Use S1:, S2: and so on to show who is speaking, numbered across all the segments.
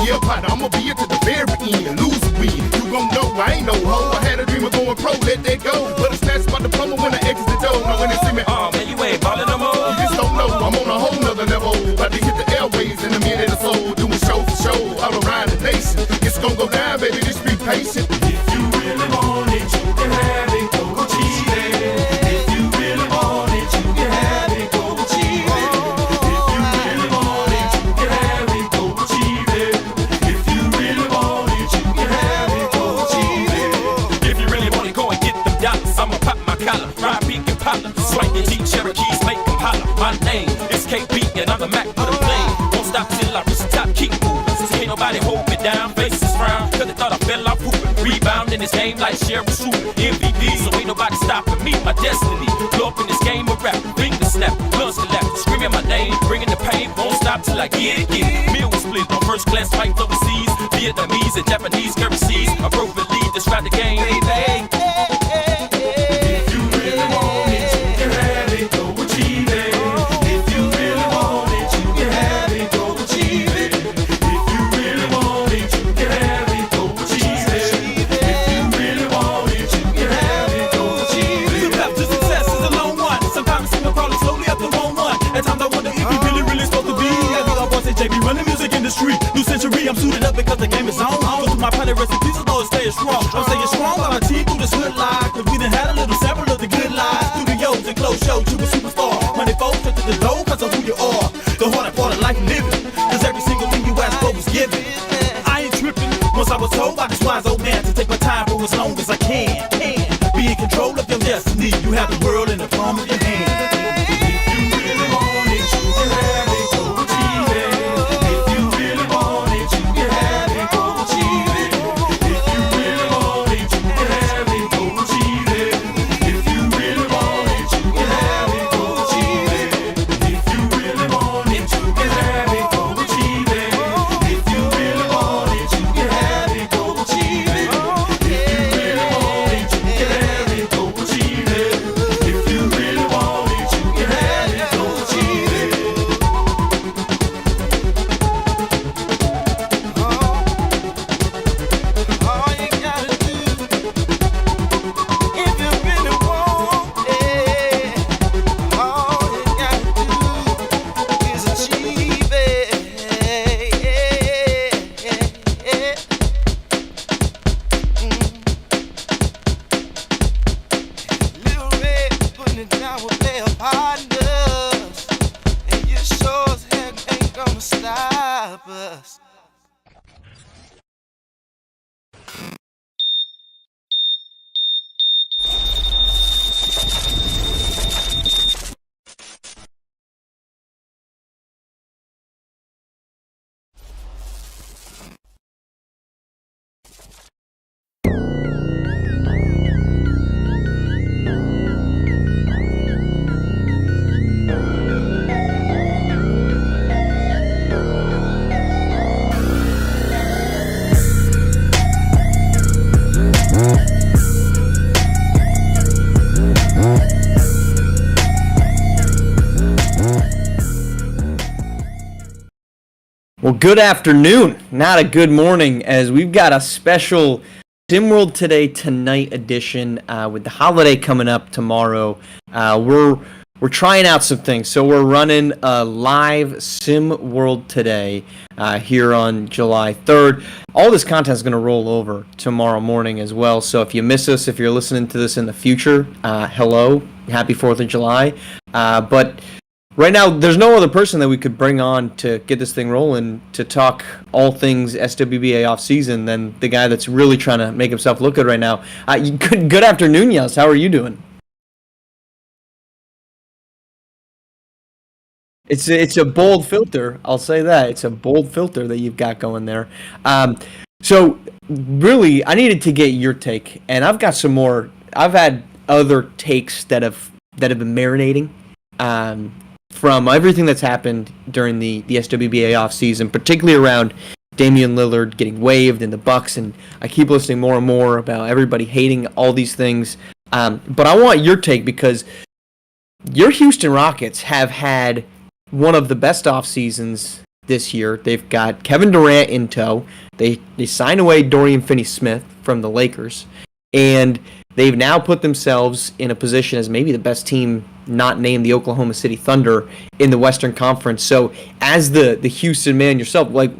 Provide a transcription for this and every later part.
S1: be a partner, I'ma be it to the very end. Lose or win, you gon' know I ain't no hoe. I had a dream of going pro, let that go. But it's snatched by the plumber when I exit the door. Now when they see me,
S2: man, you ain't ballin' no more.
S1: You just don't know, I'm on a whole nother level. About to hit the airways in a minute or so. Doing show for show, all around the nation. It's gon' go down, baby, just be patient.
S3: If you really want it, you can have it, go achieve it. If you really want it, you can have it, go achieve it. If you really want it, you can have it, go achieve it. If you really want it, you can have it, go achieve it.
S2: If you really want it, go and get them dollars. I'ma pop my collar, ride big and popular. Swipe the Jeep Cherokees, make them holler. My name is KB and I'm the Mac with a flame. Won't stop till I reach the top, keep moving. Since ain't nobody hold me down, faces frown. Cause they thought I fell off hooping. Rebound in this game like Cheryl Sue. MVP, so ain't nobody stopping me, my destiny. Blow up in this game of rap, finger snap, lungs collapse. Screaming my name, bringing the pain. Won't stop till I get it. Meal was split on first class flights overseas. Vietnamese and Japanese currencies. I broke the lead, describe the game, baby.
S3: If you really want it, you can have it, go achieve it. If you really want it, you can have it, go achieve it. If you really want it, you can have it, go achieve it. If you really want it, you can have it, go achieve it.
S4: The path to success is a long one. Sometimes it seems to crawl slowly up the wrong one. At times I wonder if you really supposed to be. I think our boss at JB run the music industry. New century, I'm suited up because the game is on. Go to my pilot recipes, although it's staying strong. I'm staying strong by my team through this hood life. Cause we done had a little sample of the good life. Studios and close shows, you a superstar. Money folks to the door cause of who you are. The hard part of life living. Cause every single thing you ask for was given. I ain't tripping. Once I was told by this wise old man to take my time for as long as I can. Be in control of your destiny. You have the world in the palm of your hand.
S3: If you really want it, you can have it, go achieve it. If you really want it, you can have it, go achieve it. If you really want it, you can have it, go achieve it. If you really want it, you can have it, go achieve it. If you really want it, you can have it, go achieve it. If you really want it, you can have it, go achieve it. If you really want it, you can have it, go achieve it. If you really want it, you can have it, go achieve it.
S5: All you gotta do, if you really want it, all you gotta do is achieve it. Little Red putting it down with their partners, and you sure as heck ain't gonna stop us.
S6: Well, good afternoon, not a good morning, as we've got a special SimWorld Today Tonight edition with the holiday coming up tomorrow. We're trying out some things, so we're running a live SimWorld Today here on July 3rd. All this content is going to roll over tomorrow morning as well, so if you miss us, if you're listening to this in the future, hello, happy 4th of July. But right now, there's no other person that we could bring on to get this thing rolling to talk all things SWBA offseason than the guy that's really trying to make himself look good right now. Good afternoon, Yas. How are you doing? It's a bold filter. I'll say that. It's a bold filter that you've got going there. So really, I needed to get your take, and I've got some more. I've had other takes that have been marinating. From everything that's happened during the SWBA offseason, particularly around Damian Lillard getting waived in the Bucks, and I keep listening more and more about everybody hating all these things. But I want your take because your Houston Rockets have had one of the best off seasons this year. They've got Kevin Durant in tow. They signed away Dorian Finney-Smith from the Lakers, and they've now put themselves in a position as maybe the best team not named the Oklahoma City Thunder in the Western Conference. So as the Houston man yourself, like,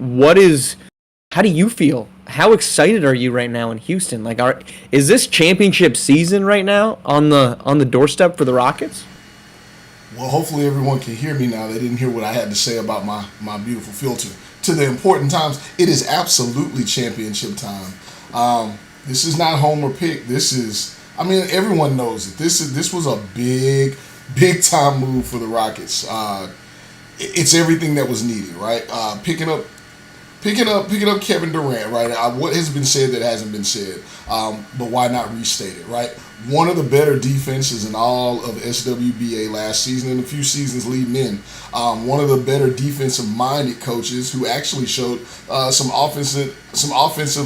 S6: how do you feel? How excited are you right now in Houston? Like, is this championship season right now on the doorstep for the Rockets?
S7: Well, hopefully everyone can hear me now. They didn't hear what I had to say about my beautiful filter. To the important times, it is absolutely championship time. This is not homer pick. This is, I mean, everyone knows it. This was a big time move for the Rockets. It's everything that was needed, right? Picking up Kevin Durant, right? What has been said that hasn't been said, but why not restate it, right? One of the better defenses in all of SWBA last season and a few seasons leading in. One of the better defensive-minded coaches who actually showed some offensive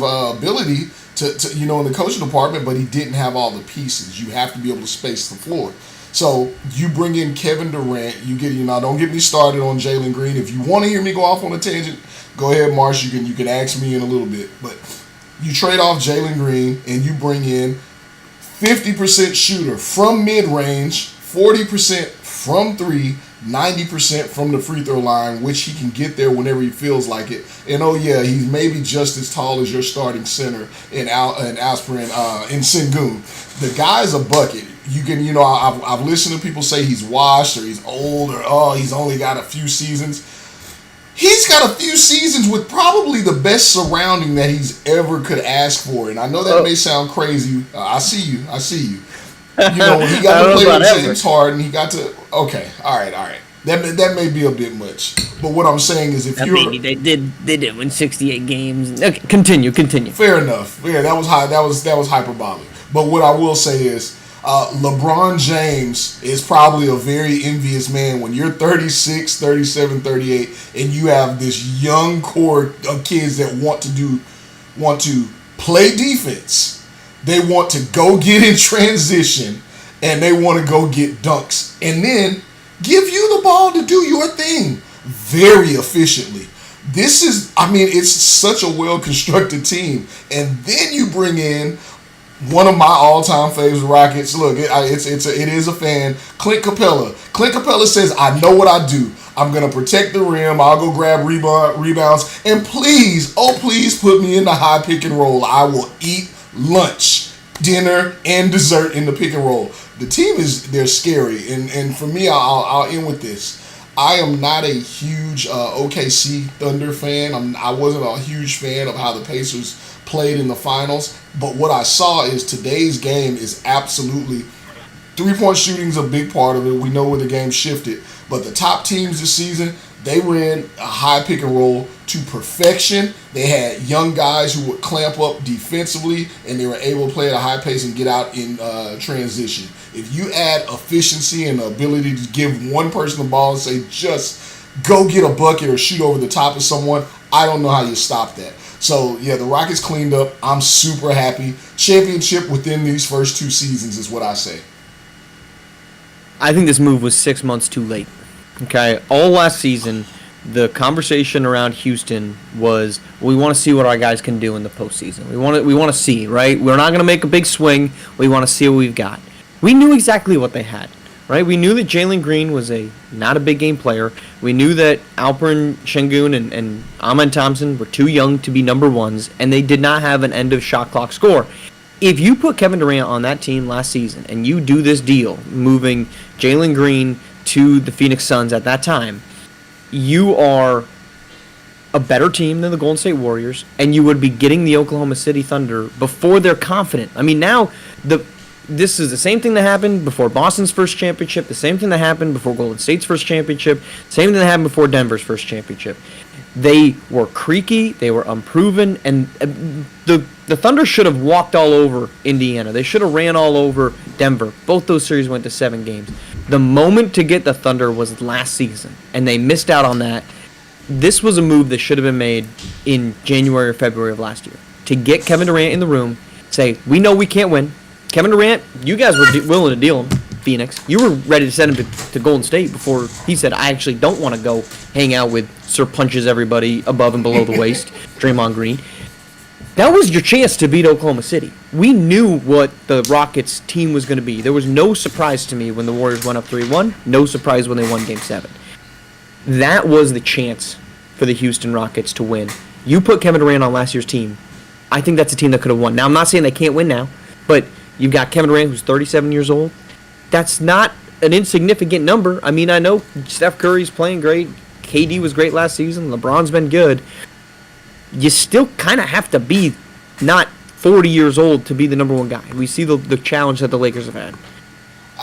S7: ability to in the coaching department, but he didn't have all the pieces. You have to be able to space the floor. So you bring in Kevin Durant. Don't get me started on Jalen Green. If you want to hear me go off on a tangent, go ahead, Marsh. You can ask me in a little bit. But you trade off Jalen Green and you bring in 50% shooter from mid-range, 40% from three, 90% from the free throw line, which he can get there whenever he feels like it. And he's maybe just as tall as your starting center in Sengun. The guy's a bucket. You can, I've listened to people say he's washed or he's old or he's only got a few seasons. He's got a few seasons with probably the best surrounding that he's ever could ask for. And I know that may sound crazy. I see you. When he got to play with James Harden, he got to. Okay, all right. That may be a bit much. But what I'm saying is, they
S6: did win 68 games. Okay, continue.
S7: Fair enough. Yeah, that was hyperbolic. But what I will say is, LeBron James is probably a very envious man when you're 36, 37, 38, and you have this young core of kids that want to play defense. They want to go get in transition, and they want to go get dunks, and then give you the ball to do your thing very efficiently. It's such a well-constructed team, and then you bring in one of my all-time favorite Rockets. Look, it is a fan. Clint Capella. Clint Capella says, "I know what I do. I'm gonna protect the rim. I'll go grab rebounds, and please put me in the high pick and roll. I will eat lunch, dinner, and dessert in the pick and roll." The team they're scary, and for me, I'll end with this. I am not a huge OKC Thunder fan. I wasn't a huge fan of how the Pacers played in the finals, but what I saw is today's game is absolutely three-point shooting is a big part of it. We know where the game shifted, but the top teams this season, they ran a high pick and roll to perfection. They had young guys who would clamp up defensively, and they were able to play at a high pace and get out in transition. If you add efficiency and the ability to give one person the ball and say, just go get a bucket or shoot over the top of someone, I don't know how you stop that. So, yeah, the Rockets cleaned up. I'm super happy. Championship within these first two seasons is what I say.
S6: I think this move was 6 months too late. Okay, all last season, the conversation around Houston was, we want to see what our guys can do in the postseason. We want to see, right? We're not going to make a big swing. We want to see what we've got. We knew exactly what they had, right? We knew that Jalen Green was not a big game player. We knew that Alperen Şengün and Amen Thompson were too young to be number ones, and they did not have an end of shot clock score. If you put Kevin Durant on that team last season and you do this deal, moving Jalen Green to the Phoenix Suns at that time, you are a better team than the Golden State Warriors, and you would be getting the Oklahoma City Thunder before they're confident. I mean, now this is the same thing that happened before Boston's first championship, the same thing that happened before Golden State's first championship, same thing that happened before Denver's first championship. They were creaky, they were unproven, and the Thunder should have walked all over Indiana. They should have ran all over Denver. Both those series went to 7 games. The moment to get the Thunder was last season, and they missed out on that. This was a move that should have been made in January or February of last year. To get Kevin Durant in the room, say, we know we can't win. Kevin Durant, you guys were willing to deal him. Phoenix. You were ready to send him to Golden State before he said, I actually don't want to go hang out with Sir Punches everybody above and below the waist, Draymond Green. That was your chance to beat Oklahoma City. We knew what the Rockets team was going to be. There was no surprise to me when the Warriors went up 3-1. No surprise when they won Game 7. That was the chance for the Houston Rockets to win. You put Kevin Durant on last year's team. I think that's a team that could have won. Now, I'm not saying they can't win now, but you've got Kevin Durant, who's 37 years old. That's not an insignificant number. I mean, I know Steph Curry's playing great. KD was great last season. LeBron's been good. You still kind of have to be not 40 years old to be the number one guy. We see the challenge that the Lakers have had.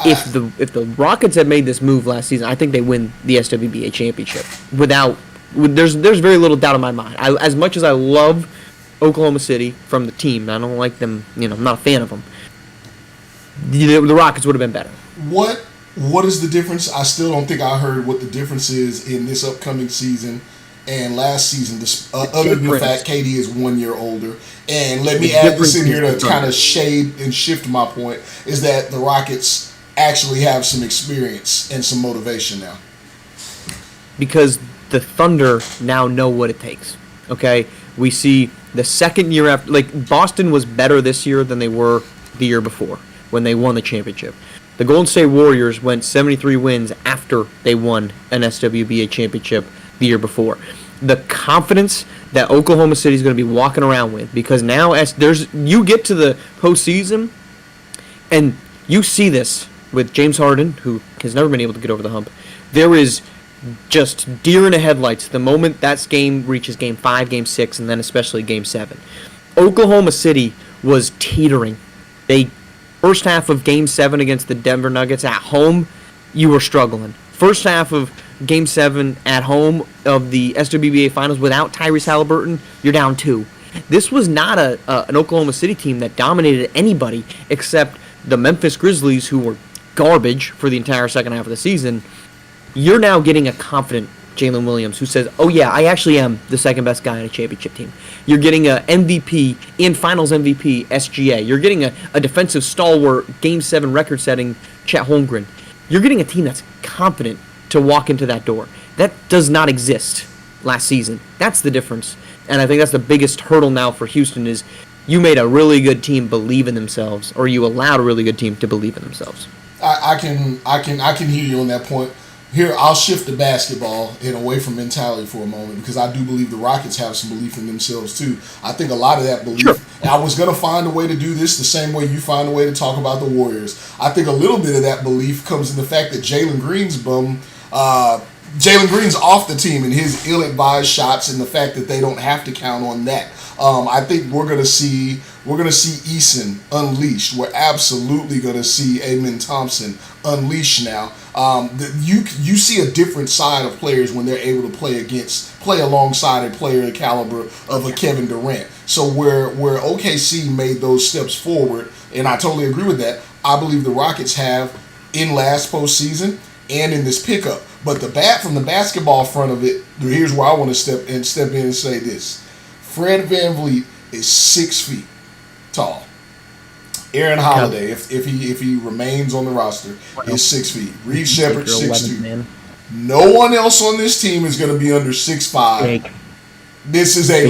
S6: If the Rockets had made this move last season, I think they win the SWBA championship. There's very little doubt in my mind. As much as I love Oklahoma City from the team, I don't like them. I'm not a fan of them. The Rockets would have been better.
S7: What is the difference? I still don't think I heard what the difference is in this upcoming season and last season, other than the fact KD is 1 year older. And let me add this in here to kind of shade and shift my point, is that the Rockets actually have some experience and some motivation now.
S6: Because the Thunder now know what it takes, okay? We see the second year after, like, Boston was better this year than they were the year before when they won the championship. The Golden State Warriors went 73 wins after they won an SWBA championship the year before. The confidence that Oklahoma City is going to be walking around with, because now you get to the postseason and you see this with James Harden, who has never been able to get over the hump. There is just deer in the headlights the moment that game reaches Game 5, Game 6, and then especially Game 7. Oklahoma City was teetering. First half of Game 7 against the Denver Nuggets at home, you were struggling. First half of Game 7 at home of the SWBA Finals without Tyrese Halliburton, you're down 2. This was not an Oklahoma City team that dominated anybody except the Memphis Grizzlies, who were garbage for the entire second half of the season. You're now getting a confident Jalen Williams who says, oh yeah, I actually am the second best guy on a championship team. You're getting a MVP and Finals MVP SGA. You're getting a defensive stalwart, Game 7 record-setting Chet Holmgren. You're getting a team that's confident to walk into that door. That does not exist last season. That's the difference. And I think that's the biggest hurdle now for Houston is you made a really good team believe in themselves, or you allowed a really good team to believe in themselves.
S7: I can hear you on that point. Here, I'll shift the basketball and away from mentality for a moment, because I do believe the Rockets have some belief in themselves too. I think a lot of that belief, and I was going to find a way to do this the same way you find a way to talk about the Warriors. I think a little bit of that belief comes in the fact that Jalen Green's off the team and his ill-advised shots, and the fact that they don't have to count on that. I think we're gonna see Eason unleashed. We're absolutely gonna see Amen Thompson unleashed now. You see a different side of players when they're able to play alongside a player the caliber of a Kevin Durant. So where OKC made those steps forward, and I totally agree with that, I believe the Rockets have in last postseason and in this pickup. But from the basketball front of it, here's where I want to step in and say this. Fred VanVleet is 6 feet tall. Aaron Holiday, if he remains on the roster, is 6 feet. Reed Shepherd, 6'2". No one else on this team is going to be under 6'5". This is a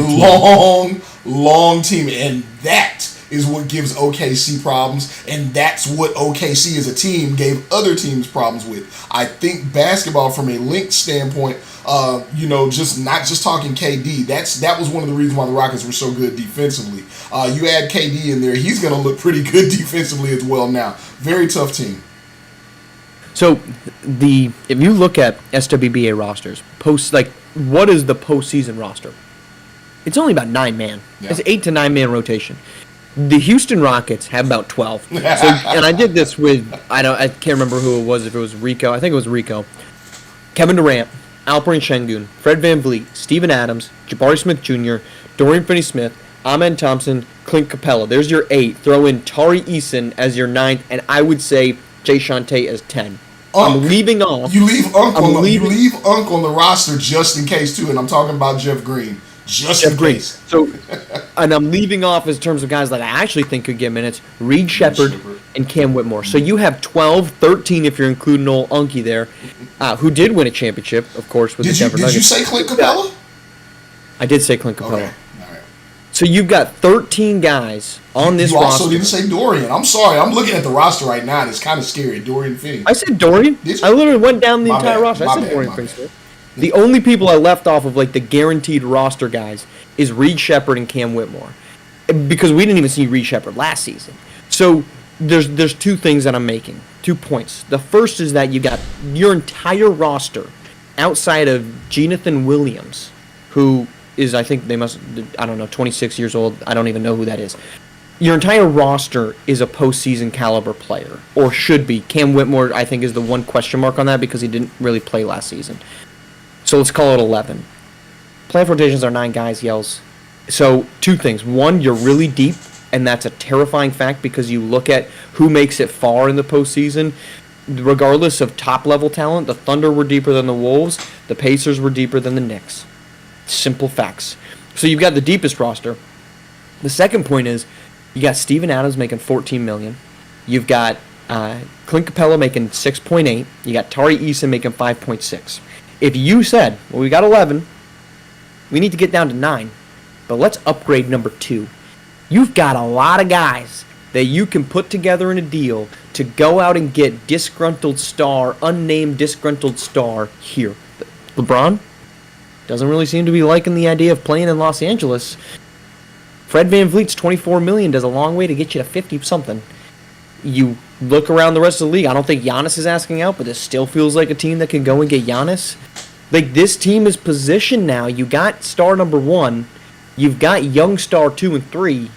S7: long team, and that is what gives OKC problems, and that's what OKC as a team gave other teams problems with. I think basketball from a length standpoint, just not just talking KD, that was one of the reasons why the Rockets were so good defensively. You add KD in there, he's going to look pretty good defensively as well now. Very tough team.
S6: So if you look at SWBA rosters, what is the postseason roster? It's only about 9 man. Yeah. It's 8 to 9 man rotation. The Houston Rockets have about 12. And I did this with I can't remember who it was, if it was Rico. I think it was Rico. Kevin Durant, Alperen Şengün, Fred VanVleet, Steven Adams, Jabari Smith Jr., Dorian Finney-Smith, Amen Thompson, Clint Capella. There's your 8. Throw in Tari Eason as your 9th, and I would say Jae'Sean Tate as 10. I'm leaving off.
S7: You leave Unc on the roster just in case too, and I'm talking about Jeff Green. just in
S6: Green.
S7: case.
S6: So, and I'm leaving off in terms of guys that I actually think could get minutes, Reed Shepherd and Cam Whitmore. So you have 12, 13 if you're including old Unky there, who did win a championship, of course, with the Denver Nuggets.
S7: Did you say Clint Capella?
S6: I did say Clint Capella.
S7: Okay. All right.
S6: So you've got 13 guys on this roster.
S7: You also didn't say Dorian. I'm sorry. I'm looking at the roster right now, and it's kind of scary. Dorian Finney.
S6: I said Dorian.
S7: Did you?
S6: I literally went down the entire
S7: bad,
S6: roster. I
S7: my
S6: said
S7: bad,
S6: Dorian
S7: my
S6: Finney.
S7: bad.
S6: The only people I left off of like the guaranteed roster guys is Reed Shepherd and Cam Whitmore, because we didn't even see Reed Shepherd last season. So there's two things that I'm making, 2 points. The first is that you got your entire roster outside of Jonathan Williams, who is, I think 26 years old. I don't even know who that is. Your entire roster is a postseason caliber player, or should be. Cam Whitmore, I think, is the one question mark on that because he didn't really play last season. So let's call it 11. Playoff rotations are 9 guys, Yells. So 2 things. One, you're really deep, and that's a terrifying fact because you look at who makes it far in the postseason. Regardless of top-level talent, the Thunder were deeper than the Wolves. The Pacers were deeper than the Knicks. Simple facts. So you've got the deepest roster. The second point is you got Steven Adams making $14 million. You've got Clint Capella making $6.8. You got Tari Eason making $5.6. If you said, well, we got 11, we need to get down to 9, but let's upgrade number 2. You've got a lot of guys that you can put together in a deal to go out and get unnamed disgruntled star here. LeBron doesn't really seem to be liking the idea of playing in Los Angeles. Fred VanVleet's $24 million does a long way to get you to 50-something. You look around the rest of the league, I don't think Giannis is asking out, but this still feels like a team that can go and get Giannis. Like, this team is positioned now. You got star number 1, you've got young star 2 and 3,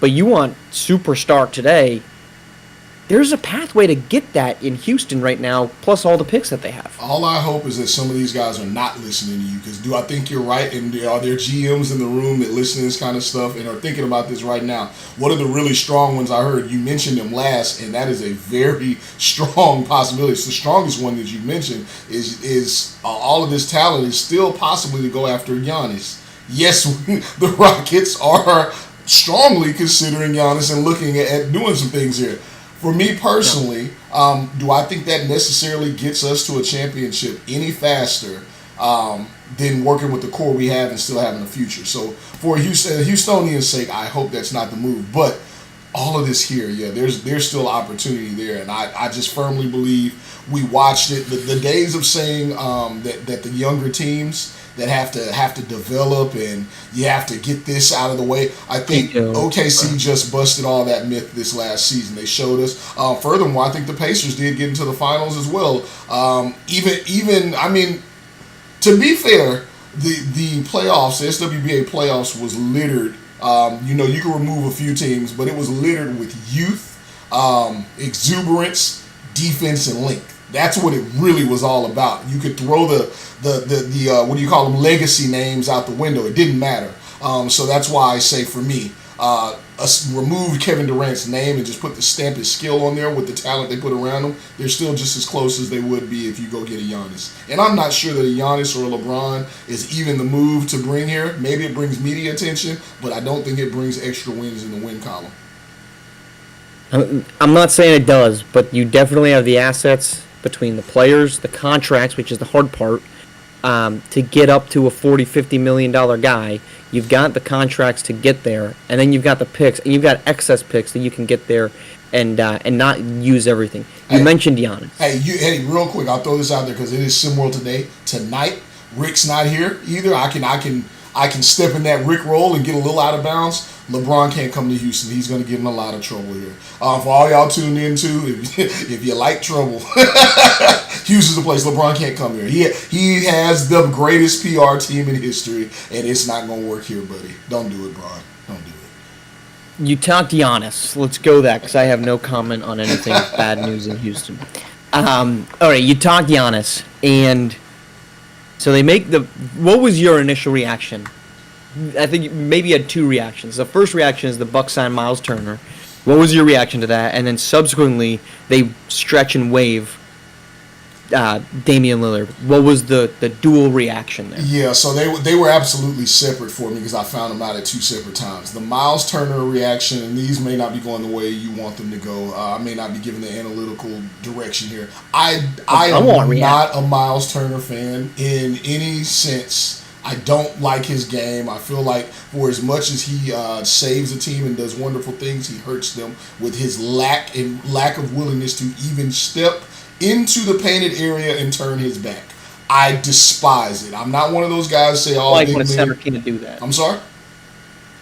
S6: but you want superstar today. There's a pathway to get that in Houston right now, plus all the picks that they have.
S7: All I hope is that some of these guys are not listening to you, because do I think you're right? And are there GMs in the room that listen to this kind of stuff and are thinking about this right now? One of the really strong ones I heard, you mentioned them last, and that is a very strong possibility. It's the strongest one that you mentioned is all of this talent is still possibly to go after Giannis. Yes, the Rockets are strongly considering Giannis and looking at doing some things here. For me personally, do I think that necessarily gets us to a championship any faster than working with the core we have and still having a future? So for Houstonians' sake, I hope that's not the move. But all of this here, yeah, there's still opportunity there. And I just firmly believe we watched it. The days of saying that the younger teams that have to develop and you have to get this out of the way. I think OKC just busted all that myth this last season. They showed us. Furthermore, I think the Pacers did get into the finals as well. Even I mean, to be fair, the playoffs, the SWBA playoffs was littered. You can remove a few teams, but it was littered with youth, exuberance, defense, and length. That's what it really was all about. You could throw the what do you call them, legacy names out the window. It didn't matter. So that's why I say, for me, remove Kevin Durant's name and just put the stamp of skill on there with the talent they put around him. They're still just as close as they would be if you go get a Giannis. And I'm not sure that a Giannis or a LeBron is even the move to bring here. Maybe it brings media attention, but I don't think it brings extra wins in the win column.
S6: I'm not saying it does, but you definitely have the assets between the players, the contracts, which is the hard part, to get up to a $40-50 million guy. You've got the contracts to get there, and then you've got the picks, and you've got excess picks that you can get there and not use everything. You mentioned Giannis.
S7: Hey, real quick, I'll throw this out there because it is SimWorld today. Tonight, Rick's not here either. I can step in that Rick role and get a little out of bounds. LeBron can't come to Houston. He's going to get in a lot of trouble here. For all y'all tuned in too, if you like trouble, Houston's the place. LeBron can't come here. He has the greatest PR team in history, and it's not going to work here, buddy. Don't do it, Bron. Don't do it.
S6: You talked Giannis. Let's go that, because I have no comment on anything bad news in Houston. All right, you talked Giannis, and so they make what was your initial reaction? I think maybe you had 2 reactions. The first reaction is the Bucks sign Miles Turner. What was your reaction to that? And then subsequently, they stretch and waive Damian Lillard. What was the dual reaction there?
S7: Yeah, so they were absolutely separate for me because I found them out at two separate times. The Miles Turner reaction, and these may not be going the way you want them to go. I may not be giving the analytical direction here. I am not a Miles Turner fan in any sense. I don't like his game. I feel like for as much as he saves a team and does wonderful things, he hurts them with his lack of willingness to even step into the painted area and turn his back. I despise it. I'm not one of those guys who say, "Oh,
S6: like when a center can't do that."
S7: I'm sorry?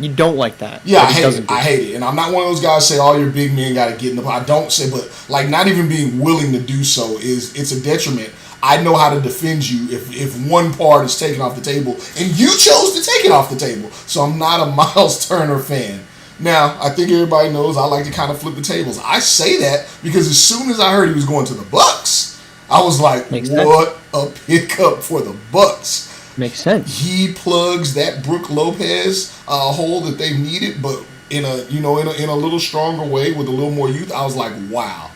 S6: You don't like that.
S7: Yeah, I hate it. And I'm not one of those guys who say, "All your big men got to get in the." I don't say, but like not even being willing to do so it's a detriment. I know how to defend you if one part is taken off the table, and you chose to take it off the table. So I'm not a Miles Turner fan. Now, I think everybody knows I like to kind of flip the tables. I say that because as soon as I heard he was going to the Bucks, I was like, what a pickup for the Bucks.
S6: Makes sense.
S7: He plugs that Brook Lopez hole that they needed, but in a little stronger way with a little more youth. I was like, wow,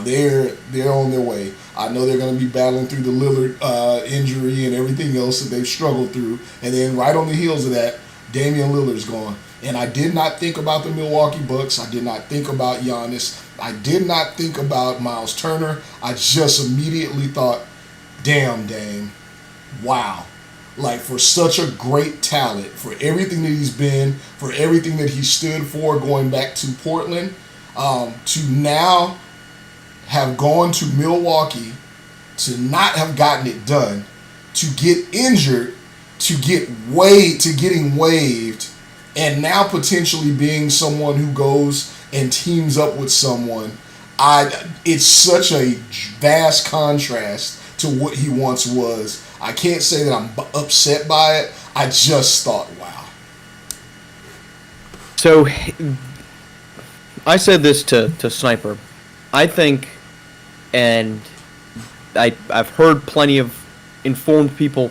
S7: they're on their way. I know they're going to be battling through the Lillard injury and everything else that they've struggled through, and then right on the heels of that, Damian Lillard's gone. And I did not think about the Milwaukee Bucks. I did not think about Giannis. I did not think about Miles Turner. I just immediately thought, damn, Dame, wow. Like, for such a great talent, for everything that he's been, for everything that he stood for going back to Portland, to now have gone to Milwaukee, to not have gotten it done, to get injured, to getting waived, and now potentially being someone who goes and teams up with someone. It's such a vast contrast to what he once was. I can't say that I'm upset by it. I just thought, wow.
S6: So, I said this to Sniper. I think, and I've heard plenty of informed people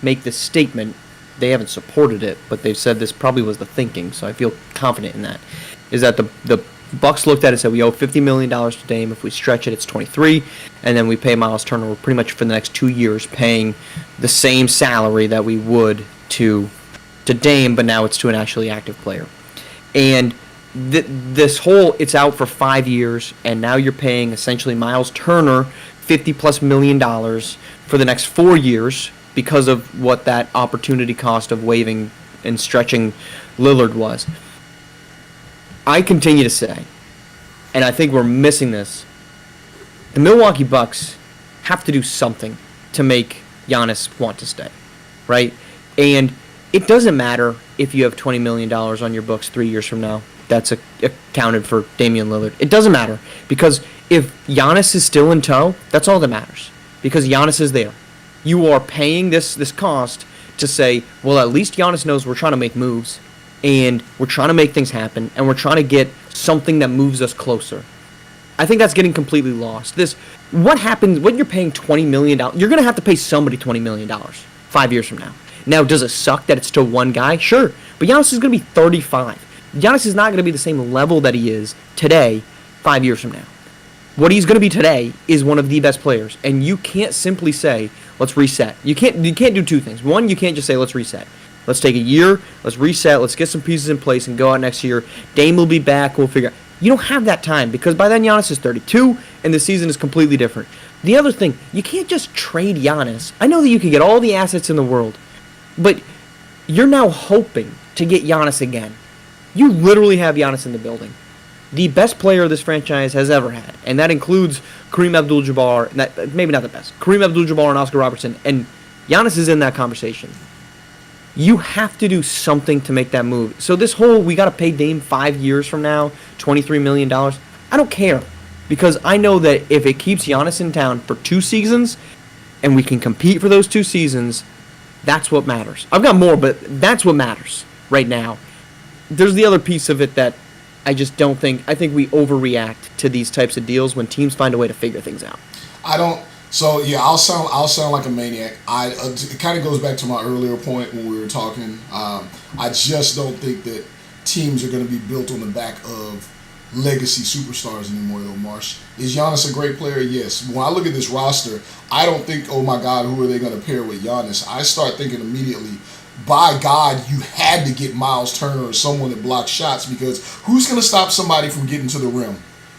S6: make this statement. They haven't supported it, but they've said this probably was the thinking, so I feel confident in that. Is that the Bucks looked at it and said, we owe $50 million to Dame. If we stretch it, it's 23, and then we pay Miles Turner. We're pretty much for the next 2 years paying the same salary that we would to Dame, but now it's to an actually active player. And this whole, it's out for 5 years, and now you're paying essentially Miles Turner $50+ million for the next 4 years because of what that opportunity cost of waiving and stretching Lillard was. I continue to say, and I think we're missing this, the Milwaukee Bucks have to do something to make Giannis want to stay, right? And it doesn't matter if you have $20 million on your books 3 years from now. That's accounted for Damian Lillard. It doesn't matter, because if Giannis is still in tow, that's all that matters, because Giannis is there. You are paying this cost to say, well, at least Giannis knows we're trying to make moves, and we're trying to make things happen, and we're trying to get something that moves us closer. I think that's getting completely lost. What happens when you're paying $20 million? You're going to have to pay somebody $20 million 5 years from now. Now, does it suck that it's to one guy? Sure. But Giannis is going to be 35. Giannis is not going to be the same level that he is today 5 years from now. What he's going to be today is one of the best players, and you can't simply say, let's reset. You can't do two things. One, you can't just say, let's reset. Let's take a year, let's reset, let's get some pieces in place and go out next year. Dame will be back, we'll figure out. You don't have that time, because by then Giannis is 32, and the season is completely different. The other thing, you can't just trade Giannis. I know that you can get all the assets in the world, but you're now hoping to get Giannis again. You literally have Giannis in the building. The best player this franchise has ever had, and that includes Kareem Abdul-Jabbar, maybe not the best, Kareem Abdul-Jabbar and Oscar Robertson, and Giannis is in that conversation. You have to do something to make that move. So this whole, we got to pay Dame 5 years from now, $23 million, I don't care, because I know that if it keeps Giannis in town for 2 seasons, and we can compete for those 2 seasons, that's what matters. I've got more, but that's what matters right now. There's the other piece of it that I just don't think. I think we overreact to these types of deals when teams find a way to figure things out.
S7: I don't. So yeah, I'll sound like a maniac. It kind of goes back to my earlier point when we were talking. I just don't think that teams are going to be built on the back of legacy superstars anymore, though, Marsh. Is Giannis a great player? Yes. When I look at this roster, I don't think, oh my God, who are they going to pair with Giannis? I start thinking immediately, by God, you had to get Miles Turner or someone that blocks shots, because who's going to stop somebody from getting to the rim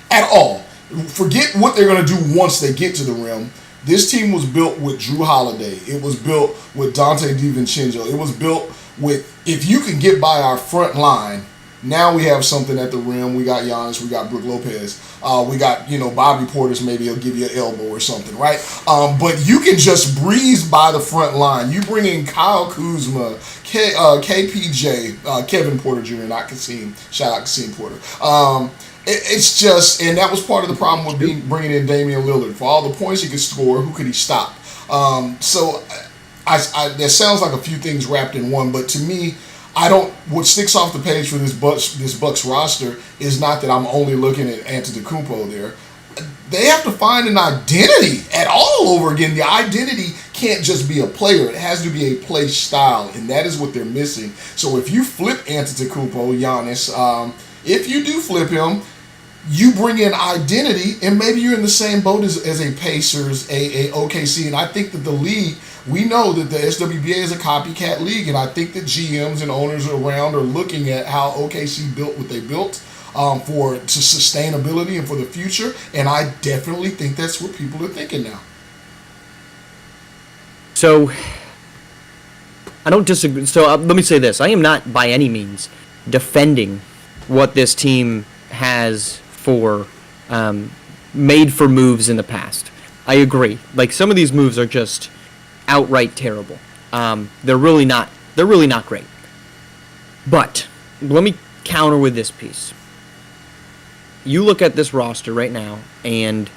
S7: at all? Forget what they're going to do once they get to the rim. This team was built with Drew Holiday. It was built with Dante DiVincenzo. It was built with, if you can get by our front line, now we have something at the rim. We got Giannis. We got Brook Lopez. We got, Bobby Portis. Maybe he'll give you an elbow or something, right? But you can just breeze by the front line. You bring in Kyle Kuzma, KPJ, Kevin Porter Jr., not Kasim. Shout out Kasim Porter. It's just, and that was part of the problem with bringing in Damian Lillard. For all the points he could score, who could he stop? So that sounds like a few things wrapped in one, but to me, what sticks off the page for this Bucks roster is not that I'm only looking at Antetokounmpo there. They have to find an identity at all over again. The identity can't just be a player. It has to be a play style, and that is what they're missing. So if you flip Antetokounmpo, Giannis, if you do flip him, you bring in identity, and maybe you're in the same boat as a Pacers, a OKC, and I think that the league, we know that the SWBA is a copycat league, and I think that GMs and owners around are looking at how OKC built what they built for sustainability and for the future, and I definitely think that's what people are thinking now.
S6: So, I don't disagree. So, let me say this. I am not by any means defending what this team has made for moves in the past. I agree. Like, some of these moves are just outright terrible. They're really not great. But let me counter with this piece. You look at this roster right now, and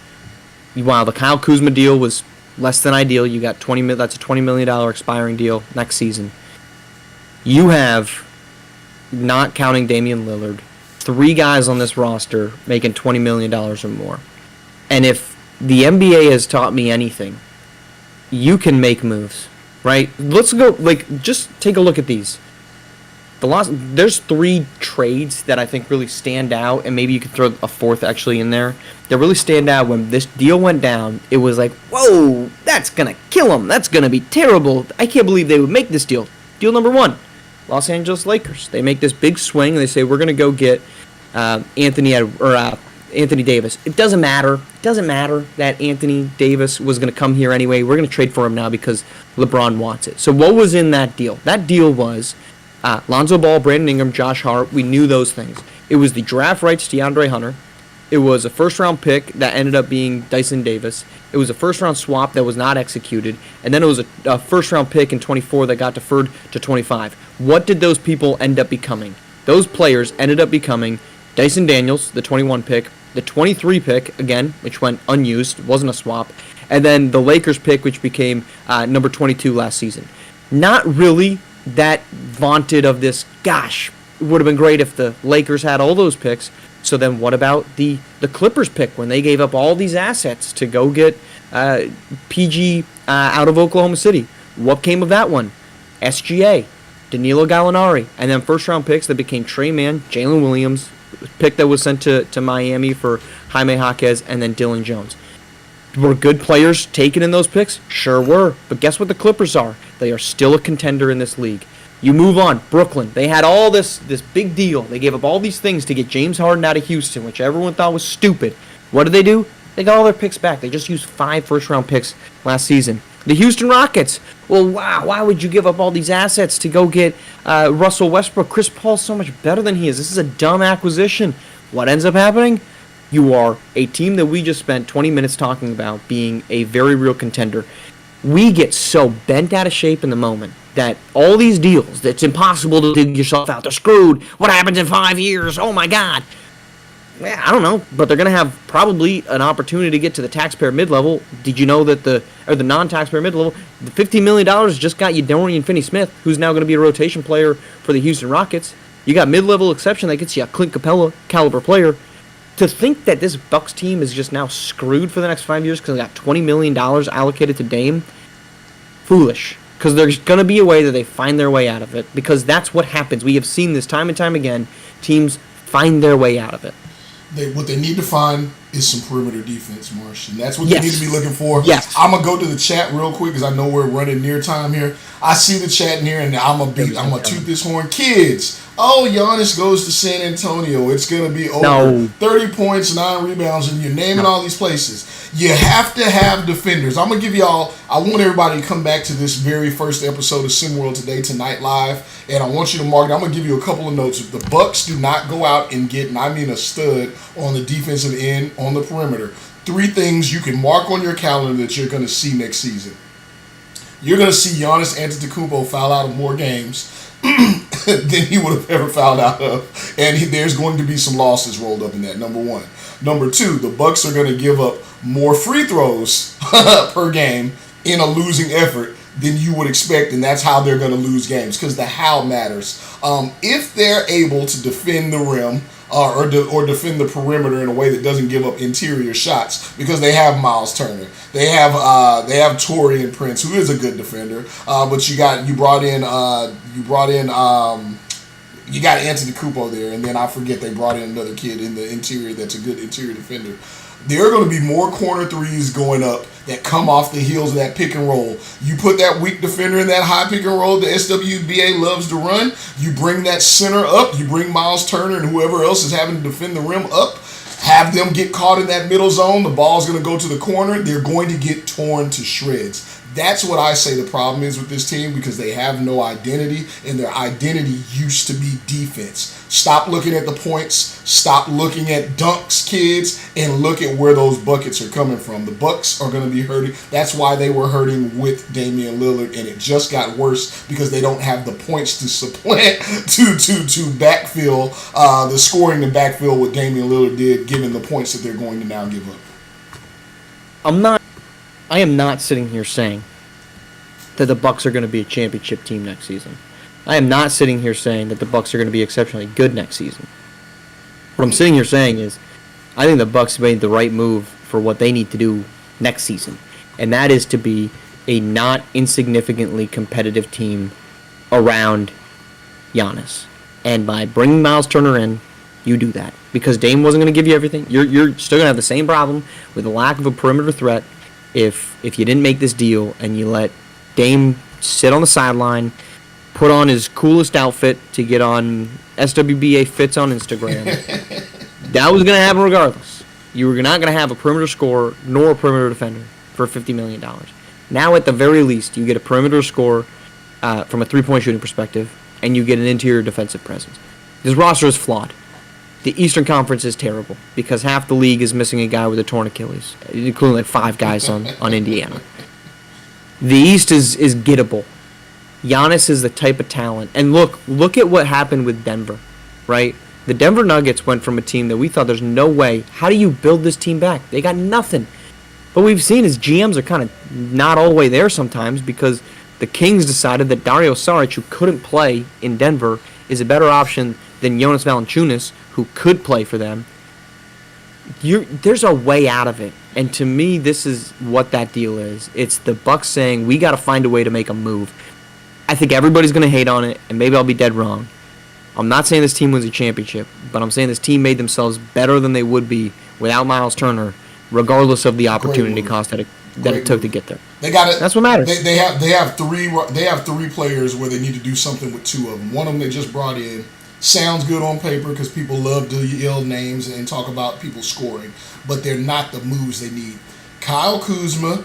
S6: while the Kyle Kuzma deal was less than ideal, you got that's a $20 million expiring deal next season. You have, not counting Damian Lillard, 3 guys on this roster making $20 million or more. And if the NBA has taught me anything, you can make moves, right? Let's go, just take a look at these. There's 3 trades that I think really stand out, and maybe you could throw a 4th actually in there, that really stand out. When this deal went down, it was like, whoa, that's going to kill them. That's going to be terrible. I can't believe they would make this deal. Deal number 1. Los Angeles Lakers. They make this big swing, and they say, we're going to go get Anthony Davis. It doesn't matter. It doesn't matter that Anthony Davis was going to come here anyway. We're going to trade for him now because LeBron wants it. So what was in that deal? That deal was Lonzo Ball, Brandon Ingram, Josh Hart. We knew those things. It was the draft rights to DeAndre Hunter. It was a first-round pick that ended up being Dyson Davis. It was a first-round swap that was not executed. And then it was a first-round pick in 24 that got deferred to 25. What did those people end up becoming? Those players ended up becoming Dyson Daniels, the 21 pick, the 23 pick, again, which went unused, wasn't a swap, and then the Lakers pick, which became number 22 last season. Not really that vaunted of this, gosh, it would have been great if the Lakers had all those picks. So then what about the Clippers pick when they gave up all these assets to go get PG out of Oklahoma City? What came of that one? SGA, Danilo Gallinari, and then first-round picks that became Trey Mann, Jalen Williams, pick that was sent to Miami for Jaime Jaquez, and then Dylan Jones. Were good players taken in those picks? Sure were. But guess what the Clippers are? They are still a contender in this league. You move on. Brooklyn. They had all this big deal. They gave up all these things to get James Harden out of Houston, which everyone thought was stupid. What did they do? They got all their picks back. They just used 5 first-round picks last season. The Houston Rockets. Well, wow, why would you give up all these assets to go get Russell Westbrook? Chris Paul's so much better than he is. This is a dumb acquisition. What ends up happening? You are a team that we just spent 20 minutes talking about being a very real contender. We get so bent out of shape in the moment that all these deals, it's impossible to dig yourself out. They're screwed. What happens in 5 years? Oh, my God. I don't know, but they're going to have probably an opportunity to get to the taxpayer mid-level. Did you know that the non-taxpayer mid-level, the $15 million just got you Dorian Finney-Smith, who's now going to be a rotation player for the Houston Rockets. You got mid-level exception that gets you a Clint Capella caliber player. To think that this Bucks team is just now screwed for the next 5 years because they got $20 million allocated to Dame, foolish. Because there's going to be a way that they find their way out of it, because that's what happens. We have seen this time and time again. Teams find their way out of it.
S7: What they need to find is some perimeter defense, Marsh, and that's what they need to be looking for.
S6: Yes.
S7: I'm gonna go to the chat real quick because I know we're running near time here. I see the chat in here, and I'm gonna toot this horn, kids. Oh, Giannis goes to San Antonio. It's gonna be over 30 points, 9 rebounds, and you're naming all these places. You have to have defenders. I'm gonna give y'all. I want everybody to come back to this very first episode of SimWorld tonight live, and I want you to mark it. I'm gonna give you a couple of notes. If the Bucks do not go out and get, and I mean a stud on the defensive end on the perimeter, 3 things you can mark on your calendar that you're gonna see next season. You're gonna see Giannis Antetokounmpo foul out of more games than he would have ever fouled out of, and there's going to be some losses rolled up in that. Number 1. Number 2, the Bucks are going to give up more free throws per game in a losing effort than you would expect, and that's how they're going to lose games, because the how matters. If they're able to defend the rim or defend the perimeter in a way that doesn't give up interior shots, because they have Miles Turner, they have Taurean Prince, who is a good defender, but you got Antetokounmpo there, and then I forget they brought in another kid in the interior that's a good interior defender. There are going to be more corner threes going up that come off the heels of that pick and roll. You put that weak defender in that high pick and roll the SWBA loves to run. You bring that center up. You bring Miles Turner and whoever else is having to defend the rim up. Have them get caught in that middle zone. The ball's going to go to the corner. They're going to get torn to shreds. That's what I say the problem is with this team, because they have no identity, and their identity used to be defense. Stop looking at the points. Stop looking at dunks, kids, and look at where those buckets are coming from. The Bucks are going to be hurting. That's why they were hurting with Damian Lillard, and it just got worse because they don't have the points to supplant to backfill the scoring to backfill what Damian Lillard did, given the points that they're going to now give up.
S6: I am not sitting here saying that the Bucks are going to be a championship team next season. I am not sitting here saying that the Bucks are going to be exceptionally good next season. What I'm sitting here saying is I think the Bucks made the right move for what they need to do next season, and that is to be a not insignificantly competitive team around Giannis. And by bringing Miles Turner in, you do that. Because Dame wasn't going to give you everything. You're still going to have the same problem with the lack of a perimeter threat if you didn't make this deal and you let Dame sit on the sideline, put on his coolest outfit to get on SWBA Fits on Instagram. That was going to happen regardless. You were not going to have a perimeter scorer nor a perimeter defender for $50 million. Now, at the very least, you get a perimeter scorer from a three-point shooting perspective, and you get an interior defensive presence. This roster is flawed. The Eastern Conference is terrible because half the league is missing a guy with a torn Achilles, including like 5 guys on Indiana. The East is gettable. Giannis is the type of talent. And look at what happened with Denver, right? The Denver Nuggets went from a team that we thought there's no way. How do you build this team back? They got nothing. But we've seen is GMs are kind of not all the way there sometimes because the Kings decided that Dario Saric, who couldn't play in Denver, is a better option than Jonas Valanciunas, who could play for them. There's a way out of it. And to me, this is what that deal is. It's the Bucks saying, we got to find a way to make a move. I think everybody's going to hate on it, and maybe I'll be dead wrong. I'm not saying this team wins a championship, but I'm saying this team made themselves better than they would be without Miles Turner, regardless of the opportunity cost that it took to get there.
S7: They got it.
S6: That's what matters.
S7: They have three players where they need to do something with 2 of them. One of them they just brought in. Sounds good on paper because people love to yell names and talk about people scoring, but they're not the moves they need. Kyle Kuzma,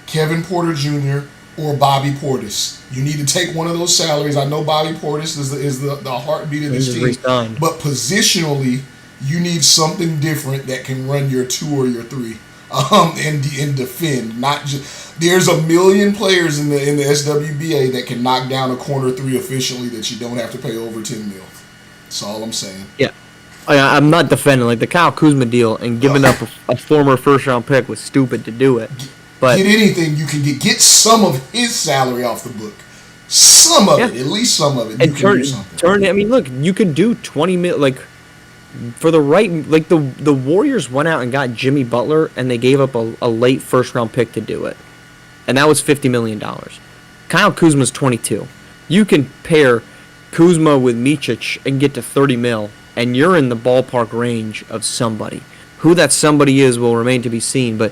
S7: Kevin Porter Jr., or Bobby Portis. You need to take one of those salaries. I know Bobby Portis is the heartbeat of this team, but positionally, you need something different that can run your 2 or your 3 and defend. Not just there's a million players in the SWBA that can knock down a corner 3 efficiently that you don't have to pay over $10 million. That's all I'm saying.
S6: Yeah. I'm not defending like the Kyle Kuzma deal and giving up a former first-round pick was stupid to do it. But
S7: get anything you can get some of his salary off the book. Some of it, at least some of it.
S6: And I mean, look, you could do 20 mil. Like for the right, like the Warriors went out and got Jimmy Butler, and they gave up a late first-round pick to do it, and that was $50 million. Kyle Kuzma's 22. You can pair Kuzma with Micic and get to 30 mil and you're in the ballpark range of somebody. Who that somebody is will remain to be seen, but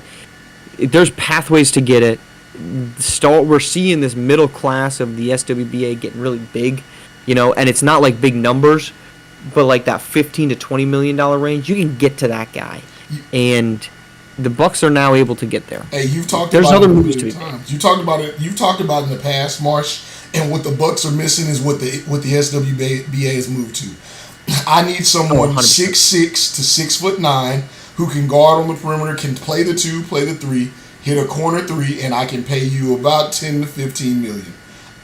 S6: there's pathways to get it. We're seeing this middle class of the SWBA getting really big, and it's not like big numbers, but like that $15 to $20 million range, you can get to that guy, and the Bucks are now able to get there.
S7: Hey, you've talked
S6: There's
S7: about
S6: other
S7: it
S6: movies to
S7: many
S6: be made.
S7: times. You've talked about it in the past, Marsh. And what the Bucks are missing is what the SWBA has moved to. I need someone 6'6" to 6'9" who can guard on the perimeter, can play the 2, play the 3, hit a corner 3, and I can pay you about 10 to 15 million.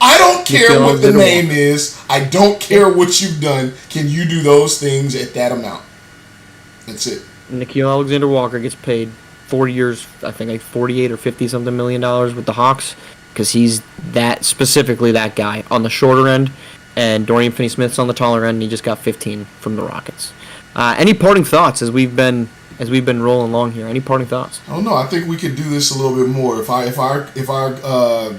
S7: I don't care what the name is. I don't care what you've done. Can you do those things at that amount? That's it.
S6: Nickeil Alexander-Walker gets paid 4 years, I think like 48 or 50 something $million with the Hawks, because he's specifically that guy on the shorter end, and Dorian Finney-Smith's on the taller end, and he just got 15 from the Rockets. Any parting thoughts as we've been rolling along here? Any parting thoughts?
S7: Oh no, I think we could do this a little bit more. If our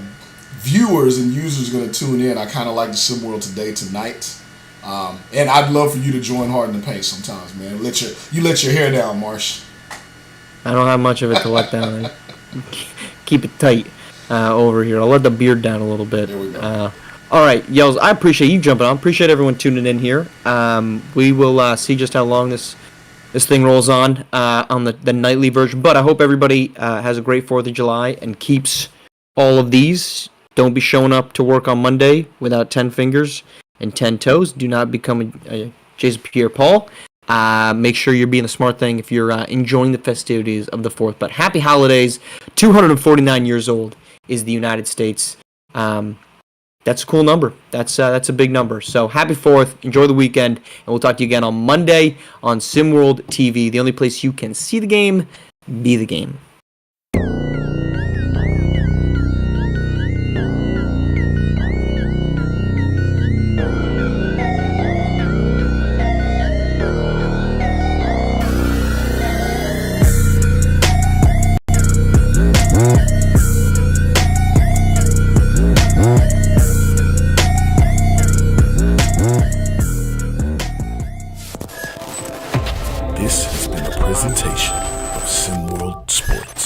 S7: viewers and users are going to tune in, I kind of like the SimWorld Today tonight. And I'd love for you to join Hard in the Paint sometimes, man. Let your hair down, Marsh.
S6: I don't have much of it to let down. Keep it tight over here. I'll let the beard down a little bit.
S7: There we go.
S6: All right, Yells, I appreciate you jumping on. Appreciate everyone tuning in here. We will see just how long this thing rolls on the nightly version. But I hope everybody has a great 4th of July and keeps all of these. Don't be showing up to work on Monday without 10 fingers and 10 toes. Do not become a Jason Pierre-Paul. Make sure you're being the smart thing if you're enjoying the festivities of the 4th. But happy holidays. 249 years old is the United States. That's a cool number. That's a big number. So happy 4th. Enjoy the weekend. And we'll talk to you again on Monday on SimWorld TV, the only place you can see the game, be the game.
S1: This has been a presentation of SimWorld Sports.